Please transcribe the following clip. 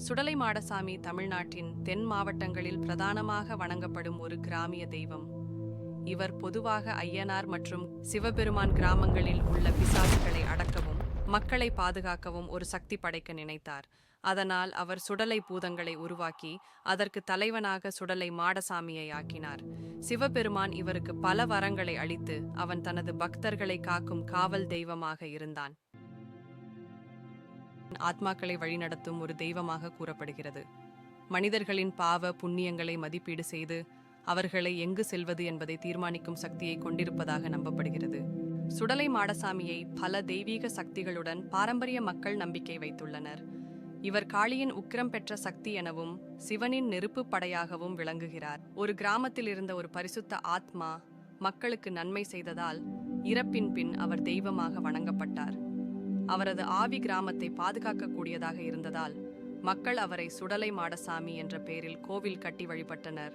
சுடலை மாடசாமி தமிழ்நாட்டின் தென் மாவட்டங்களில் பிரதானமாக வணங்கப்படும் ஒரு கிராமிய தெய்வம். இவர் பொதுவாக ஐயனார் மற்றும் சிவபெருமான் கிராமங்களில் உள்ள பிசாசுகளை அடக்கவும் மக்களை பாதுகாக்கவும் ஒரு சக்தி படைக்க நினைத்தார். அதனால் அவர் சுடலை பூதங்களை உருவாக்கி அதற்கு தலைவனாக சுடலை மாடசாமியை ஆக்கினார். சிவபெருமான் இவருக்கு பல வரங்களை அளித்து அவன் தனது பக்தர்களை காக்கும் காவல் தெய்வமாக இருந்தான். ஆத்மாக்களை வழிநடத்தும் ஒரு தெய்வமாக கூறப்படுகிறது. மனிதர்களின் பாவ புண்ணியங்களை மதிப்பீடு செய்து அவர்களை எங்கு செல்வது என்பதை தீர்மானிக்கும் சக்தியை கொண்டிருப்பதாக நம்பப்படுகிறது. சுடலை மாடசாமியை பல தெய்வீக சக்திகளுடன் பாரம்பரிய மக்கள் நம்பிக்கை வைத்துள்ளனர். இவர் காளியின் உக்கிரம் பெற்ற சக்தி எனவும் சிவனின் நெருப்பு படையாகவும் விளங்குகிறார். ஒரு கிராமத்தில் இருந்த ஒரு பரிசுத்த ஆத்மா மக்களுக்கு நன்மை செய்ததால் இறப்பின் பின் அவர் தெய்வமாக வணங்கப்பட்டார். அவரது ஆவி கிராமத்தை பாதுகாக்கக்கூடியதாக இருந்ததால் மக்கள் அவரை சுடலை மாடசாமி என்ற பெயரில் கோவில் கட்டி வழிபட்டனர்.